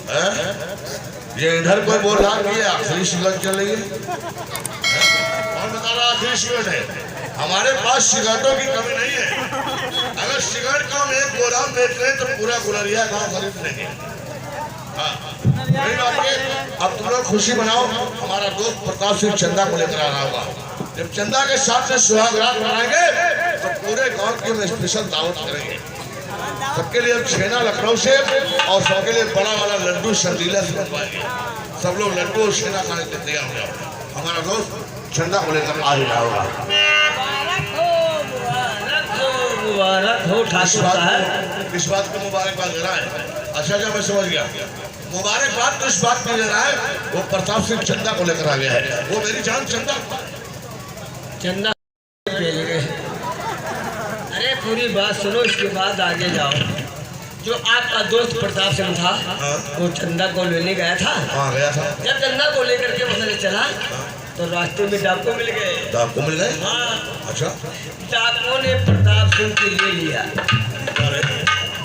ये इधर कोई बोल रहा कि आखिरी सिगरेट चल रही है, कौन बता रहा आखिरी सिगरेट है? हमारे पास सिगरेटों की कमी नहीं है। अगर सिगरेट का हम एक गोदाम बेच रहे तो पूरा गुलरिया गांव खरीद लेंगे। हाँ, अब तुम लोग खुशी मनाओ। हमारा दोस्त प्रताप सिंह चंदा को लेकर आ रहा होगा। जब चंदा के साथ में सुहाग रात मनाएंगे तो पूरे गांव की हम स्पेशल दावत करेंगे। सबके लिए छेना लखनऊ से और सबके लिए बड़ा वाला लड्डू संदीला से बनवाएंगे। सब लोग लड्डू और छेना खाने के तैयार हो जाओ। हमारा दोस्त चंदा को लेकर आ रहा होगा। मुबारक हो ठाकुर साहब। इस बात को मुबारकबाद दे रहा है। अच्छा जब मैं समझ गया, मुबारकबाद तो इस बात में दे रहा है वो प्रताप सिंह चंदा को लेकर आ गया है। वो मेरी जान चंदा चंदा अरे पूरी बात सुनो, इसके बाद आगे जाओ। जो आपका दोस्त प्रताप सिंह था वो चंदा को लेने गया था। हाँ गया था। जब चंदा को लेकर के उधर चला तो रास्ते में डाकू मिल गए। डाकू मिल गए? हाँ। अच्छा। डाकू ने प्रताप सिंह की ले लिया,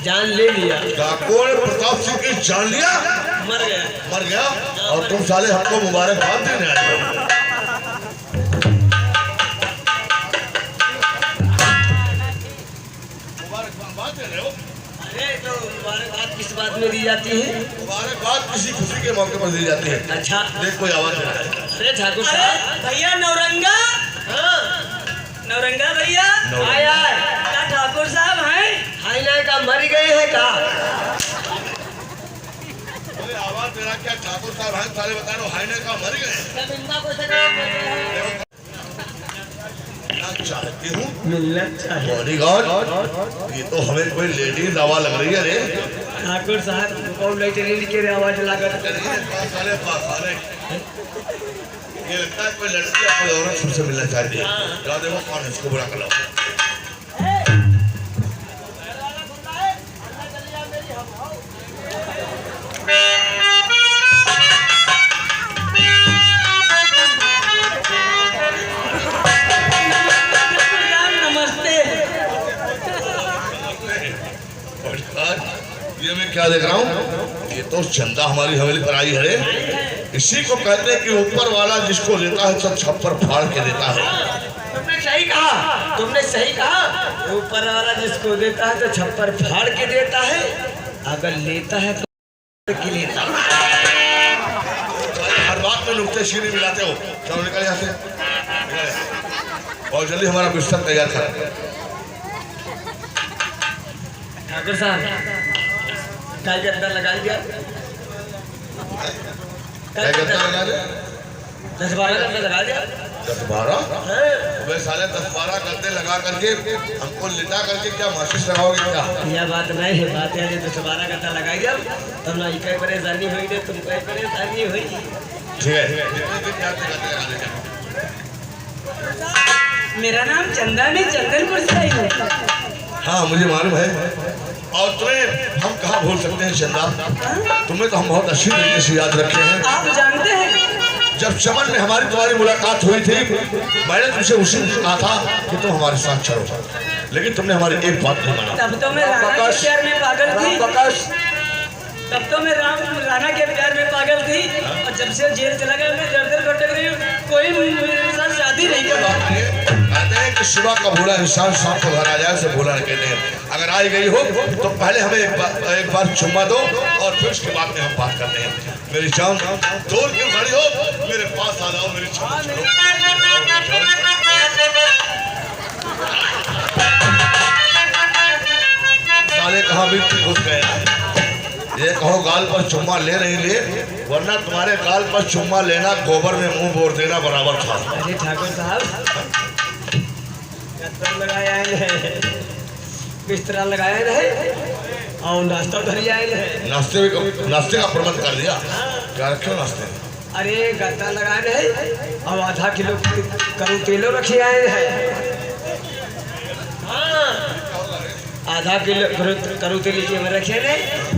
जान ले लिया। डाकू ने प्रताप सिंह की जान लिया? मर गया। मर गया? और तुम साले हमको मुबारकबाद देने आए हो? मुबारकबाद दे रहे हो? अरे तो मुबारकबाद किस बात में दी जाती है? मुबारकबाद किसी खुशी के मौके पर दी जाती है। अच्छा देख कोई आवाज दे रहा है। अरे ठाकुर साहब भैया नौरंगा। हाँ नौरंगा भैया आय आय। क्या ठाकुर साहब हैं? हाय नाय का मर गए हैं का? कोई आवाज दे रहा क्या ठाकुर साहब हैं? साले बता रहे हाईने का मर गए। चाहती हूँ मिलना चाहिए। बॉडीगार्ड, ये तो हमें कोई लेडीज आवाज लग रही है रे। ठाकुर साहब कौन लाइट के आवाज लगा? साले पाखाने ये लगता है कोई लड़की या कोई औरत हमसे मिलना चाहती है। जाओ देखो कौन है, इसको बुला कर लाओ। ये मैं क्या देख रहा हूँ? ये तो चंदा हमारी हवेली पर आई है। इसी को कहते हैं कि ऊपर वाला जिसको लेता है तो छप्पर फाड़ के देता है। तुमने सही कहा, तुमने सही कहा। ऊपर वाला जिसको देता है तो छप्पर फाड़ के देता है, अगर लेता है तो की लेता है। हर बात में नुक्ते सीने मिलाते हो। चलो निकल यहाँ से और जल्दी हमारा बिस्तर तैयार कर। ठाकुर साहब काय के अंदर लगा दिया। 10-12 गद्दे लगा दिया। 10-12? वे साले 10-12 गद्दे लगा करके हमको लिटा करके क्या माचिस लगाओगे क्या? यह बात नहीं है, बात है 10-12 गद्दा लगाई जब तब ना कोई परेशानी हुई नहीं, तुम कोई परेशानी हुई। ठीक है। मेरा नाम चंदा नहीं चंदनपुर से आई हूँ। हाँ मुझे मालूम है। और तुम्हें हम कहाँ भूल सकते हैं चंदा? तुम्हें तो हम बहुत अच्छी तरीके से याद रखे हैं। आप जानते हैं जब चमन में हमारी तुम्हारी मुलाकात हुई थी, मैंने तुमसे उसी दिन कहा था कि तुम हमारे साथ चलो, लेकिन तुमने हमारी एक बात नहीं माना। तब तो मैं राणा के प्यार में पागल थी। तब तो मैं राणा के प्यार में पागल थी और जब से जेल चला गया मैं दर दर भटक रही हूँ। कोई मेरे साथ शादी नहीं कर रहा। कहते हैं कि सुबह का भूला इंसान शाम को घर आ जाए से भूला नहीं कहते हैं। अगर आई गई हो तो पहले हमें एक बार चुम्मा दो और फिर उसके बाद में हम बात करते हैं। मेरी जान दूर क्यों खड़ी हो, मेरे पास आ जाओ, मेरी छाप छोड़ो। साले कहाँ भी घुस गए। ये कहो गाल पर चुम्मा ले नहीं ले, वरना तुम्हारे गाल पर चुम्मा लेना गोबर में मुंह बोर देना बराबर था। अरे ठाकुर साहब लगाया है, बिस्तरा लगाया है और नाश्ता धरी आए है। नाश्ते का प्रबंध कर दिया। क्या क्यों नाश्ते? अरे गद्दा लगाए है और आधा किलो करू तेलो रखे आए हैं। हाँ आधा किलो करू तेली के में रखे ने,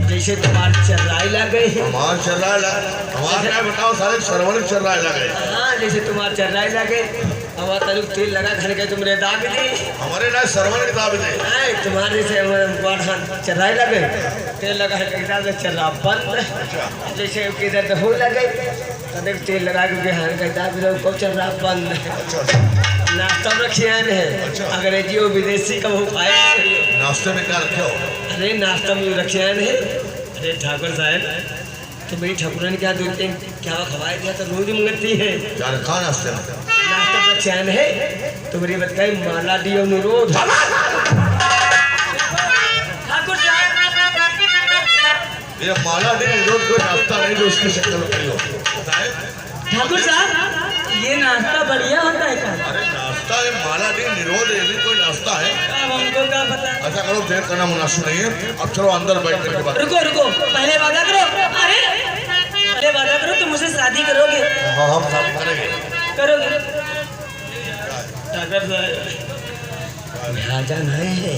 जैसे तुम्हारे चर्राई लग गई है। हमारे चर्राई लग, हमारे क्या बताओ सारे सरवण चर्राई लग गए। हाँ जैसे तुम्हारे चर्राई लग गए अब तेरे तेल लगा घर के तुमने दाग दी हमारे ना सरवन किताब दे तुम्हारे से चढ़ाई लगे तेल लगा के किताब चला बंद जैसे किधर तो हो लगे तब तेल लगा के बिहार का किताब को चल रहा बंद नाश्ता रखिए है अंग्रेजी और विदेशी का वो पाए नाश्ते में क्या रखे हो? अरे नाश्ता में रखे है अरे ठाकुर साहब तो मेरी ठाकुर ने क्या दो तीन क्या खवाया दिया तो रोज मंगती है क्या रखा नाश्ते में? नाश्ता का चैन है तो मेरी बताई माला डी अनुरोध ठाकुर साहब ये माला डी अनुरोध कोई नाश्ता नहीं जो उसकी शक्ल में खड़ी हो बताए। ठाकुर साहब ये नाश्ता बढ़िया होता है क्या? अरे नाश्ता है माला डी निरोध ये भी कोई नाश्ता है? अब हमको क्या पता। ऐसा करो देर करना मुनासिब नहीं है अब चलो अंदर बैठ करके बात। रुको रुको पहले वादा करो। अरे पहले वादा करो तुम मुझसे शादी करोगे? हाँ हम शादी करेंगे। करोगे? ठाकुर साहब भ्याजा नहीं है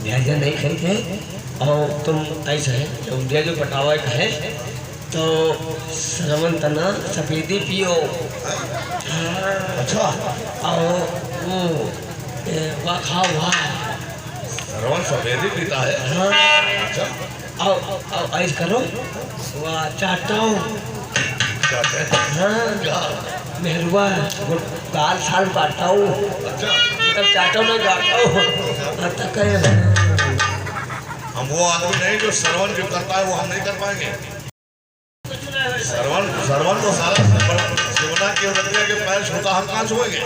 भ्याजा नहीं खरीदे और तुम ऐसा है इंडिया जो पटावा का है तो श्रवण तना सफेदी पियो अच्छा और वो वाह खाओ वाह सरवन सफेदी पीता है? हाँ अच्छा और ऐसा करो वाह चाटाओ जाते हैं हाँ क्या? मेहरुआ गाल साल बाटाओ अच्छा तब चाटो ना गाटाओ तक हम वो आदमी नहीं जो श्रवण जो करता है वो हम नहीं कर पाएंगे। श्रवण तो सारा शिवना की औरतिया के पैर छूता हम कहाँ छुएंगे?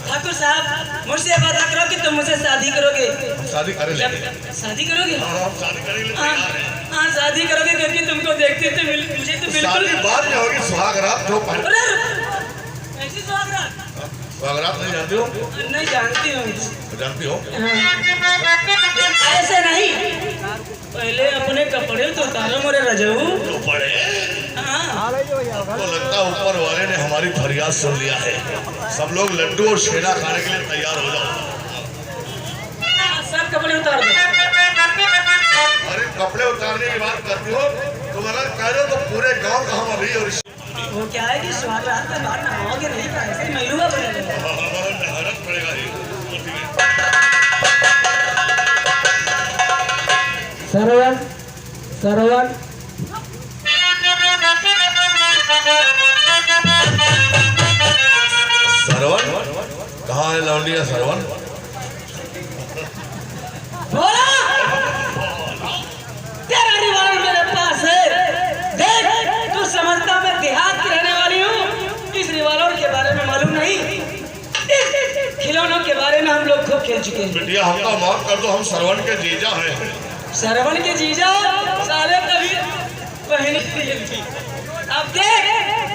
ठाकुर साहब मुझसे वादा करो कि तुम मुझसे शादी करोगे? हम शादी करें लेंगे। शादी करोगे? हाँ हम शादी करेंगे तैयार हैं। हाँ शादी करोगे क्योंकि तुमको देखते थे मुझे तो बिल्कुल शादी बाद में होगी सुहाग रात जो पहले। अरे ऐसी सुहागरात सुहाग रात नहीं जानती हो? नहीं जानती हूँ। जानती हो? ऐसे नहीं पहले अपने कपड़े तो उतारो मोरे रजऊ। तो पड़े हाँ तो लगता है ऊपर वाले ने हमारी फरियाद सुन लिया है। सब लोग लड्डू और छेना खाने के लिए तैयार हो जाओ। सब कपड़े उतार दो। अरे कपड़े उतारने की बात करती हो तुम अगर कह रहे हो तो पूरे गांव का हम अभी और वो क्या है कि सुहागरात में बाहर नहाओगे नहीं क्या? ऐसे महिलुआ बनेगा। मेहनत पड़ेगा ही। सरवन सरवन सरवन कहाँ है लौंडिया सरवन? बोला तेरा रिवाल्वर मेरे पास है। देख तू समझता मैं देहात की रहने वाली हूँ। इस रिवाल्वर के बारे में मालूम नहीं। इस खिलौनों के बारे में हम लोग खूब खेल चुके हैं। बिटिया हमका माफ कर दो हम सरवन के जीजा हैं। सरवन के जीजा साले कभी बहन थी। अब देख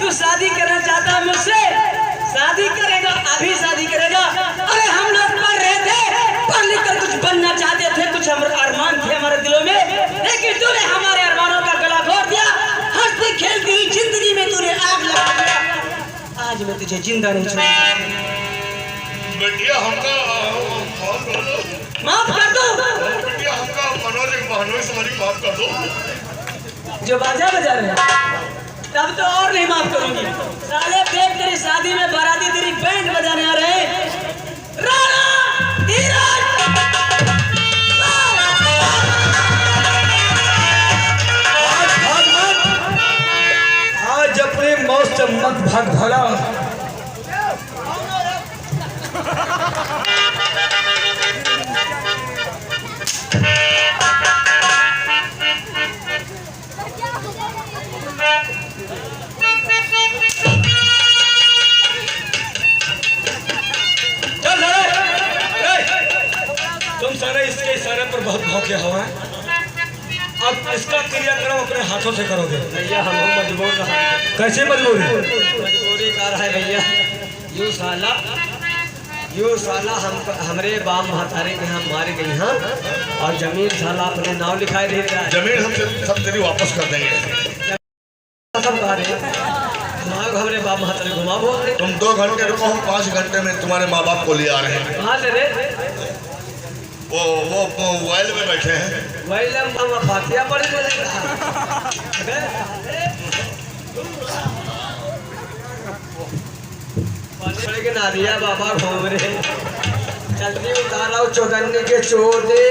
तू शादी करना चाहता है मुझसे? शादी करेगा अभी शादी करेगा। अरे हम लोग पढ़ रहे थे पढ़ लिख कर कुछ बनना चाहते थे कुछ अरमान थे हमारे दिलों में लेकिन तूने हमारे अरमानों का गला घोट दिया। हंसती खेलती हुई जिंदगी में तूने आग लगा दिया। आज मैं तुझे जिंदा नहीं छोड़ूंगा। बिटिया हमका माफ कर दो। बिटिया हमका मनोज बहनों से मेरी माफ कर दो। जो बाजा बजा रहे हैं तब तो और नहीं माफ करूंगी। साले देख तेरी शादी में बाराती तेरी बैंड बजाने आ रहे हैं। राणा धीरज आज अपने मौत से मत भाग भला तुम सारे इसके इशारे पर बहुत भौंके हो हैं। अब इसका क्रियाक्रम अपने हाथों से करोगे। भैया हम मजबूर रहा। कैसे मजबूरी? मजबूरी का है भैया। यो साला हमरे बाप महतारे के यहाँ मारे गई हाँ और जमीन साला अपने नाम लिखाए दे रहा है। जमीन हम सब तेरी वापस कर देंगे। सब कहा रहे हमारे बाप महतारे घुमा बोल तुम 2 घंटे रुको हम 5 घंटे में तुम्हारे माँ बाप को ले आ रहे हैं। कहाँ से रे? वो मोबाइल में बैठे हैं। वही फातिया पड़ी बड़े के नारिया बाबा घूम रहे जल्दी उतारो चौदन्नी के चोदे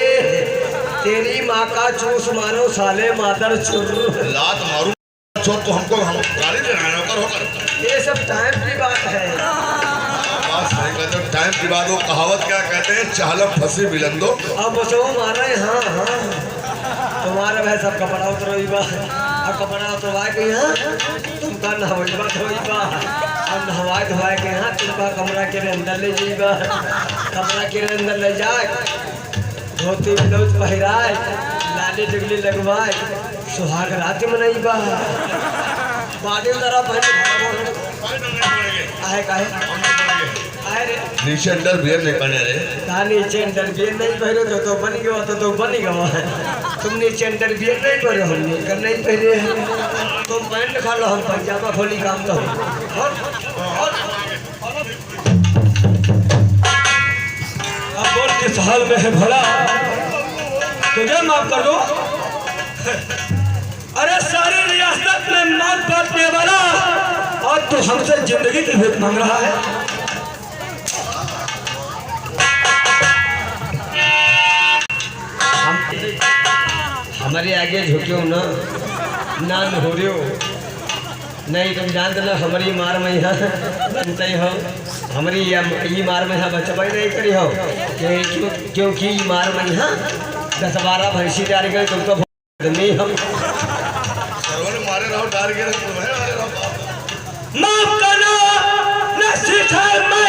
तेरी माँ का चूस मारो साले मादर चुर लात मारू तो हमको हम गाली देना है नौकर होकर। ये सब टाइम की बात है। बात सही कहते हो, टाइम की बात। वो कहावत क्या कहते हैं, चालम फंसी बिलंदो। अब बसो मारे हाँ हाँ तुम्हारा भाई सब कपड़ा उतरोईबा और कपड़ा उतरवा के यहाँ तुमका नहवाईबा धोईबा और नहवाए धोवाए के यहाँ तुमका कमरा के अंदर ले जाइबा। कमरा के अंदर ले जाए धोती ब्लाउज पहराए लाली डुगली लगवाए सुहाग रात मनाइबा। बादी जरा पहले आहे काहे आहे रे नीचे अंडर बियर नहीं पहने रे। कहा नीचे अंडर बियर नहीं पहने तो बन गया तो बन गया। तुम नीचे अंडर बियर नहीं पहने हम कर नहीं पहने तुम पैंट खा लो हम पंजाबा खोली काम तो अब बोल किस हाल में है भला तुझे माफ कर दो। अरे सारी रियासत में मौत बांटने वाला और तू हमसे जिंदगी की भीख मांग रहा है। हमारे आगे झुके हो ना नान हो रहे हो नहीं तुम जानते ना हमारी मार में यहाँ बनते हो हमारी ये मार में यहाँ बचवाई नहीं करी हो क्योंकि ये मार में यहाँ 10-12 भैंसी डाल गए तुमको नहीं हम मारे रहो डाल के तुम्हें मारे रहो। माफ करना न सिखाए मैं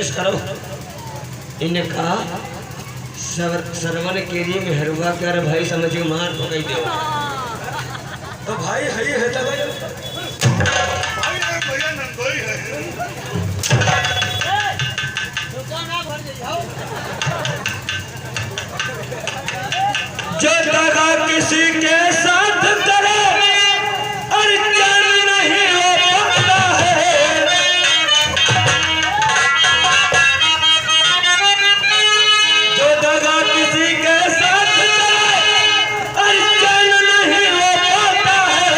करो इन्हें कहा सरवन केरी में हरुआ कर भाई समझ के मार पकड़ दो तो भाई है तो भैया नंदोई है। जो दगा किसी के साथ करे और जान नहीं हो पाता है। जो दगा किसी के साथ करे और जान नहीं हो पाता है।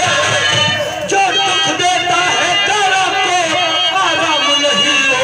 जो दुख देता है तारा को आराम नहीं हो।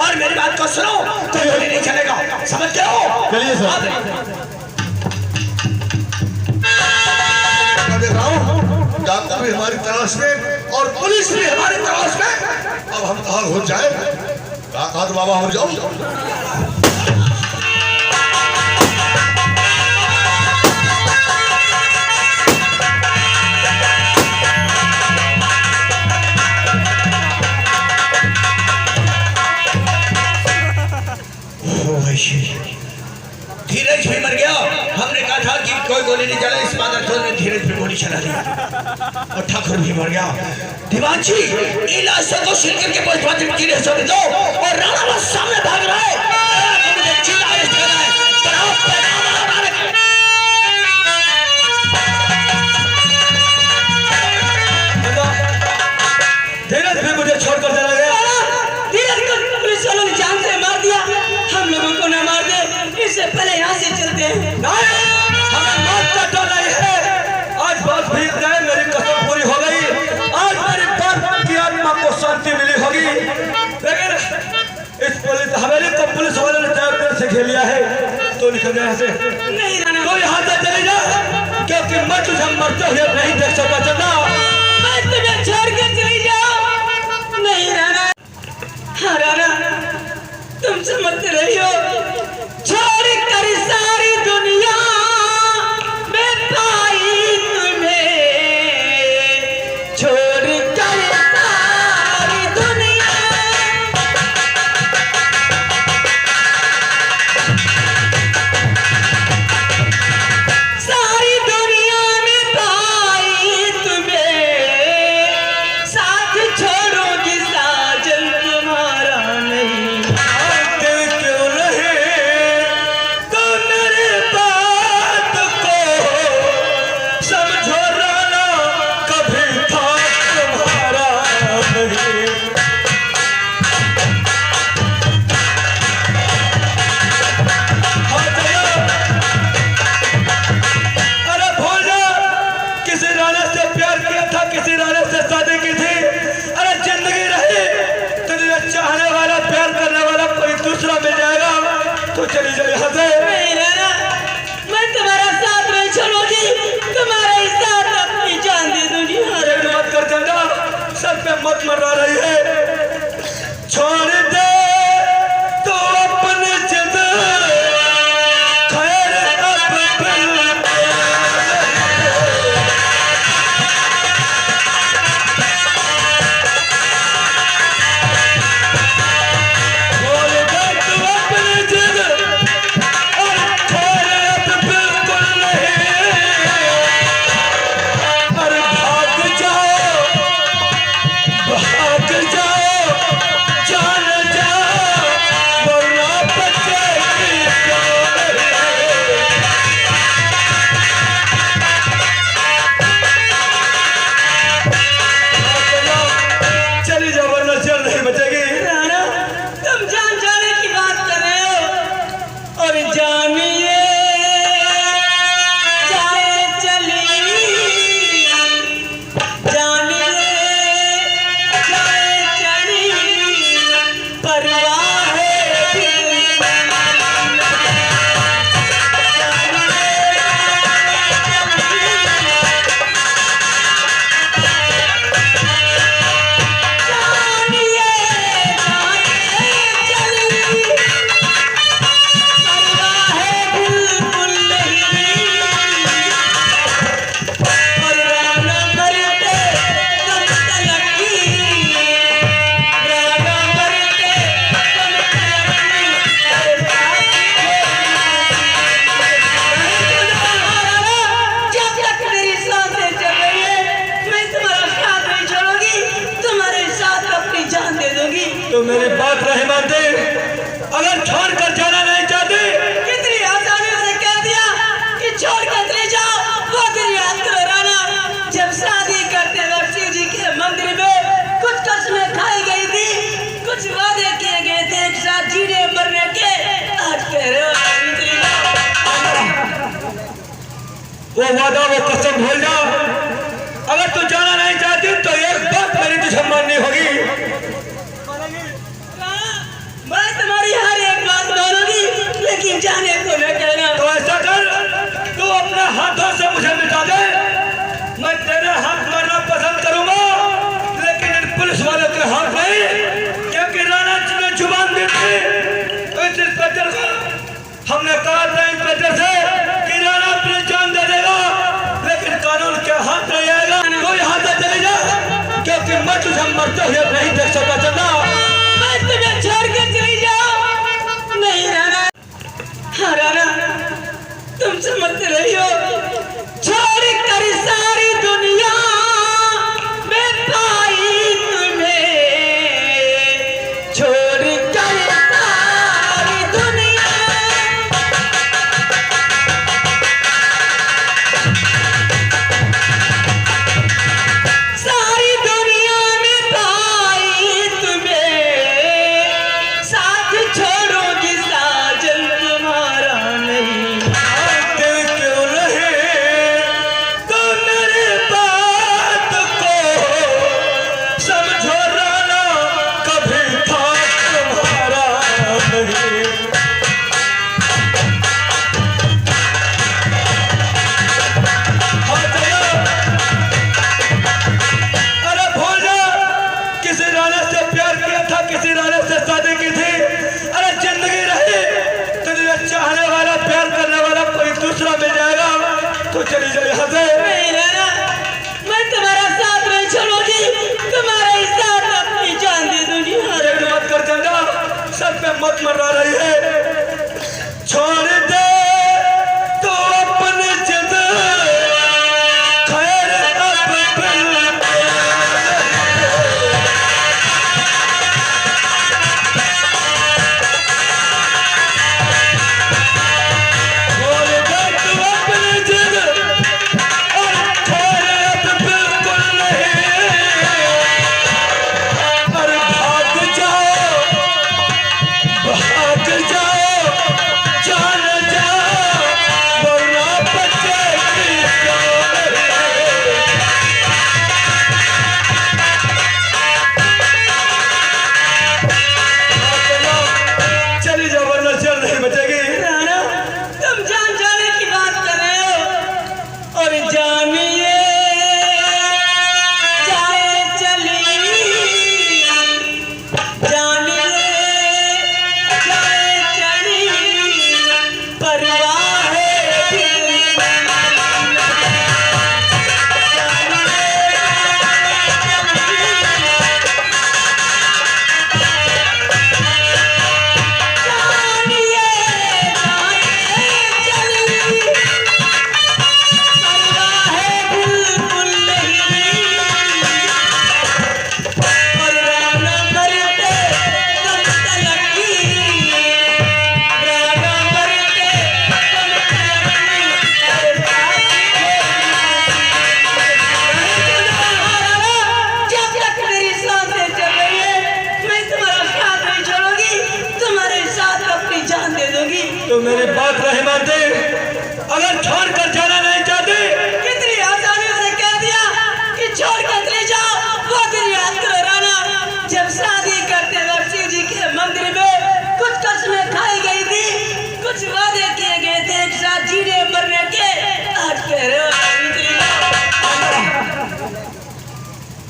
और मेरी बात को सुनो तो गोली नहीं चलेगा समझ गए हो। चलिए सर देख रहा हूँ डॉक्टर भी हमारी तलाश में और पुलिस भी हमारी तलाश में। अब हम कहाँ हो जाए कहा तो बाबा हम जाओ। धीरज भी मर गया। हमने कहा था कि कोई गोली नहीं चला इस बात ने धीरज पे गोली चला दिया और ठाकुर भी मर गया। दीवान जी इलाज से तो सिर करके पोस्टमार्टम की रिपोर्ट दो और राणा बस सामने भाग रहा है। मुझे चिल्ला अरेस्ट करना है। धीरज भी मुझे छोड़कर चला गया। धीरज को पुलिस वालों ने जान से मार दिया। हम लोगों को न मार दे इससे पहले यहाँ से चलते हैं। नहीं, हमें चले यहाँ से। नहीं राणा, तो यहाँ से चले जा, क्योंकि मैं तुझे मरते हुए नहीं देख सकता। चलना, मैं तुम्हें छोड़ के चली जाऊं। नहीं राणा, हाँ राणा, तुम समझते रही हो, छोड़ कर सारी दुनिया में पाई तुम्हें, छोड़ कर सारी दुनिया, सारी दुनिया में पाई तुम्हें, साथ छोड़ोगी साजन तुम्हारा नहीं। दिल क्यों नहीं तो मेरे बात को समझो राना, कभी था तुम्हारा नहीं। हाँ चलो, अरे भूल जा, किसी राना से प्यार किया था, किसी राना से शादी की थी। अरे जिंदगी रही तो तुझे चाहने वाला, प्यार करने वाला कोई दूसरा मिल जाएगा। तो चली जा यहाँ से। नहीं राणा, मैं तुम्हारा साथ नहीं छोड़ूंगी, तुम्हारे साथ अपनी जान दे दूंगी। जिद मत कर चंदा, सर पे मत मरा रही है। छोड़ दे तो अपनी जिद, खैर अब बोल दे तू अपनी जिद, और खैर अब बिल्कुल नहीं। अरे भाग जाओ, जान जाओ, वरना बचेगी जान। चली जाओ, वरना जान नहीं बचेगी। राणा, तुम जान जाने की बात कर रहे हो, और जानिए जाए चली, जानिए जाए चली, परवाह है दिल में। जानिए जाए चली, परवाह है बिल्कुल नहीं। और राणा मरते दम तलकी, राणा मरते दम तलकी, अरे जब तक मेरी सांसें चल रही है, मैं तुम्हारा साथ नहीं छोड़ूंगी, तुम्हारे साथ अपनी जान दे दूंगी। तो मेरी बात नहीं मानते, अगर छोड़ कर जाना नहीं चाहते, कितनी आसानी से कह दिया कि छोड़ कर चले जाओ, वो दिन याद करो राणा, जब शादी करते वक्त शिव जी के मंदिर में कुछ कसमें खाई गई थी, कुछ वादे किए गए थे एक साथ जीने मरने के, आज कह रहे हो अभी चली जाओ। वो वादा वो कसम भूल जा। अगर तू जाना नहीं चाहती तो एक बात मेरी तुझे माननी होगी। मैं तुम्हारी हर एक बात मानूंगी, लेकिन जाने को न कहना। तो ऐसा कर, तू अपने हाथों से मुझे मिटा दे, मैं तेरे हाथ मारना पसंद करूंगा, लेकिन इन पुलिस वालों के हाथ नहीं, क्योंकि राणा जी ने जुबान दी थी इस इंस्पेक्टर को। हमने कहा था इंस्पेक्टर से कि राणा अपनी जान दे देगा, लेकिन कानून के हाथ नहीं आएगा। तो यहाँ से चले जा, क्योंकि मैं तुझे मरते हुए नहीं देख सकता। चलना, मैं तुम्हें छोड़ के चली जाऊं। नहीं राणा, हाँ राणा, तुम समझते रही हो, छोड़ कर सारी दुनिया में पाई तुम्हें, छोड़ कर सारी दुनिया, सारी दुनिया में पाई तुम्हें, साथ छोड़ोगी साजन तुम्हारा नहीं। दिल क्यों नहीं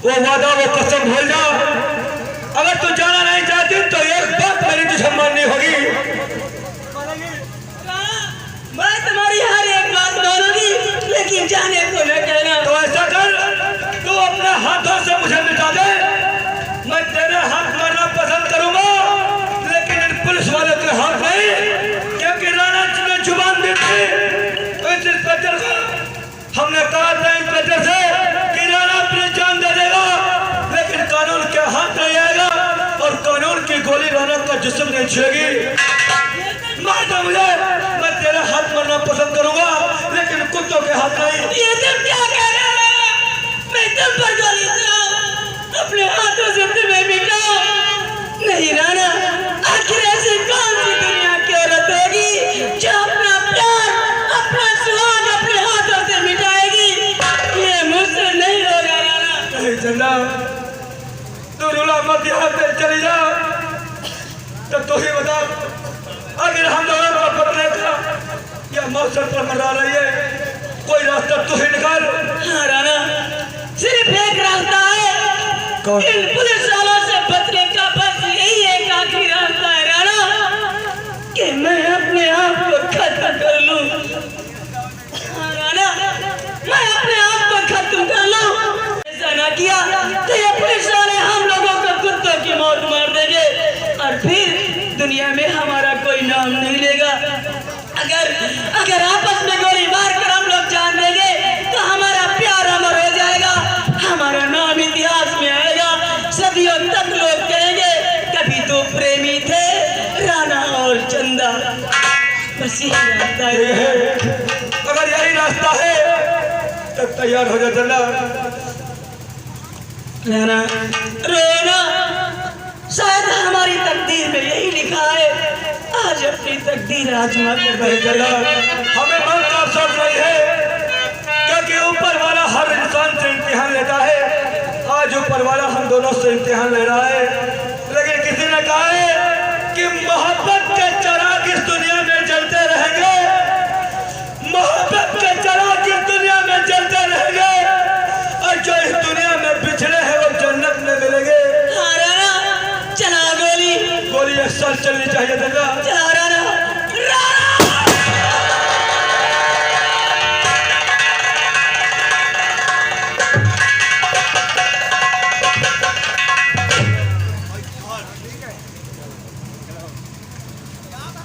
वो वादा वो कसम भूल जा। अगर तू जाना नहीं चाहती तो एक बात मेरी तुझे माननी होगी। मैं तुम्हारी हर एक बात मानूंगी, लेकिन जाने को न कहना। तो ऐसा कर, तू अपने हाथों से मुझे मिटा दे। मैं तेरे हाथ मारना पसंद करूंगा, लेकिन इन पुलिस वालों के हाथ नहीं, क्योंकि राणा ने जुबान दी थी इस इंस्पेक्टर को। हमने कहा था इंस्पेक्टर से कि राणा अपनी जान दे देगा, लेकिन कानून के हाथ नहीं आएगा और कानून की गोली राणा का जिस्म नहीं छुएगी। मार दो मुझे, मैं तेरे हाथ मारना पसंद करूंगा, लेकिन कुत्तों के हाथ नहीं। ये तुम क्या कह रहे हो? मैं तुम पर गोली चलाऊं, अपने हाथों से तुम्हें मिटाऊं? नहीं राणा, आखिर ऐसी कौन सी दुनिया की औरत होगी जो अपना प्यार, अपना सुहाग अपने हाथों से मिटाएगी? ये मुझसे नहीं होगा राणा। नहीं चंदा, तू रुला मत, यहाँ से चली जा। तो तू ही बता, अगर हम लोगों को पकड़ने का या मौसम पर मरा रही है, कोई रास्ता तू ही निकाल। हाँ राणा, सिर्फ एक रास्ता है। इन पुलिस वालों से बचने का बस यही एक आखिरी रास्ता है राणा, कि मैं अपने आप को खत्म कर लूं। हाँ राणा, मैं अपने आप को खत्म कर लूं। ऐसा ना किया तो ये पुलिस वाले हम लोगों को कुत्तों की मौत मार देंगे और फिर दुनिया में हमारा कोई नाम नहीं लेगा। अगर आपस में गोली मार कर हम लोग जान देंगे तो हमारा प्यार अमर हो जाएगा, हमारा नाम इतिहास में आएगा। सदियों तक लोग कहेंगे कभी तो प्रेमी थे राणा और चंदा। बस यही रास्ता है। अगर यही रास्ता है तो तैयार हो जा चंदा। राणा रोना, शायद हमारी तकदीर में यही लिखा है। आज अपनी तकदीर आजमा कर नहीं चंदा, हमें मौत का अफसोस नहीं है, क्योंकि ऊपर वाला हर इंसान से इम्तिहान लेता है। आज ऊपर वाला हम दोनों से इम्तिहान ले रहा है, लेकिन किसी ने कहा है कि मोहब्बत के चिराग इस दुनिया में जलते रहेंगे, मोहब्बत के चिराग इस दुनिया में जलते रहेंगे, और जो इस दुनिया में बिछड़े हैं वो जन्नत में मिलेंगे। हाँ राणा, चला गोली। गोली एक साथ चलनी चाहिए चंदा। चला राणा,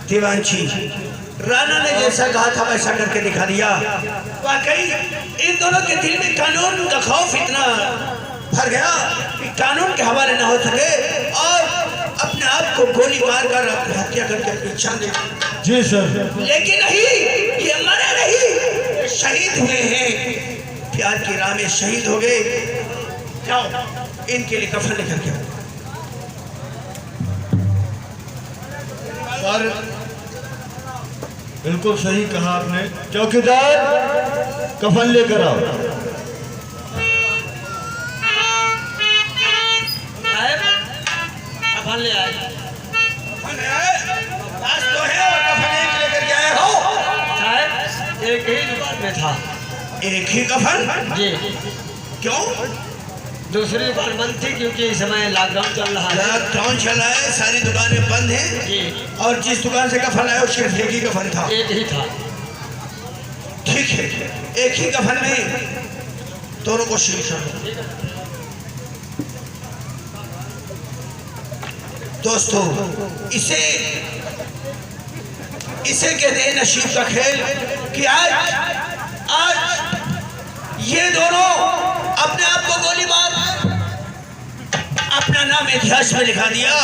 दीवानची, राणा ने जैसा कहा था वैसा करके दिखा दिया। वाकई इन दोनों के दिल में कानून का खौफ इतना भर गया कि कानून के हवाले न हो सके और अपने आप को गोली मारकर हत्या करके अपनी जान दे। जी सर। लेकिन नहीं, ये मरे नहीं, शहीद हुए हैं, प्यार की राह में शहीद हो गए। जाओ इनके लिए कफन लेकर के। सर बिल्कुल सही कहा आपने। चौकीदार कफन लेकर आओ। कफन ले आए। लाश तो है और कफन एक लेकर के आए हो। साहब एक ही दुकान में था। एक ही कफन? जी। क्यों? दूसरी दुकान बंद थी क्योंकि इस समय लॉकडाउन चल रहा है। लॉकडाउन चल रहा है, सारी दुकानें बंद हैं। जी। और जिस दुकान से कफन आया उसके एक ही कफन था। एक ही था। ठीक है, एक ही कफन में दोनों को शीशा। दोस्तों, इसे कहते हैं नसीब का खेल कि आज ये दोनों अपने आप को गोली मार अपना नाम इतिहास में लिखा दिया।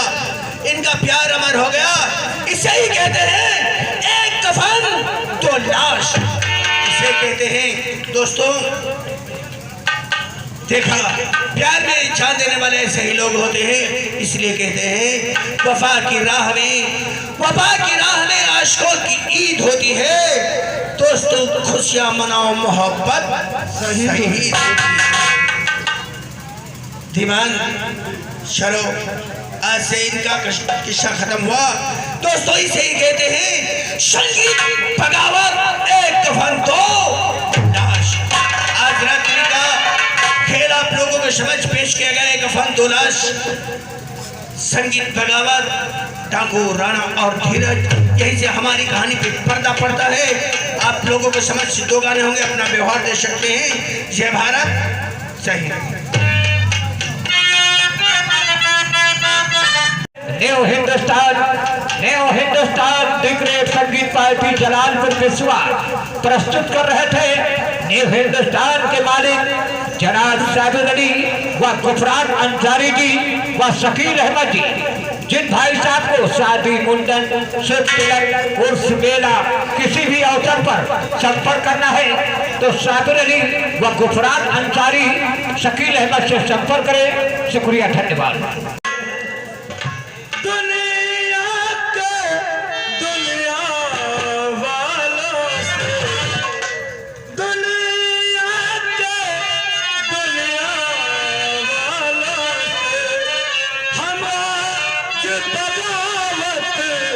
इनका प्यार अमर हो गया। इसे ही कहते हैं एक कफन दो लाश। इसे कहते हैं दोस्तों, देखा प्यार में जान देने वाले ऐसे ही लोग होते हैं। इसलिए कहते हैं वफा की राह में आशिकों की ईद होती है। दोस्तों खुशियां मनाओ, मोहब्बत सही। दीवान चलो, आज से इनका किस्सा खत्म हुआ। दोस्तों इसे ही कहते हैं संगीत बगावत एक कफन दो लाश। आज रात्रि का खेल आप लोगों के समझ पेश किया गया एक फन तोलाश संगीत बगावत डाकू राणा और धीरज। यहीं से हमारी कहानी पे पर्दा पड़ता है। आप लोगों को समझ 2 गाने होंगे, अपना व्यवहार दे सकते हैं। जय भारत, जय हिंद। न्यू हिंदुस्तान डिग्रेड संगीत पार्टी जलालपुर बिस्वा प्रस्तुत कर रहे थे। न्यू हिंदुस्तान के मालिक जनाब साबिर अली व गुफरान अंसारी जी व शकील अहमद जी। जिन भाई साहब को शादी, मुंडन, शुभ तिलक, उर्स, मेला किसी भी अवसर पर संपर्क करना है तो साबिर अली व गुफरान अंसारी, शकील अहमद से संपर्क करें। शुक्रिया, धन्यवाद। बगावत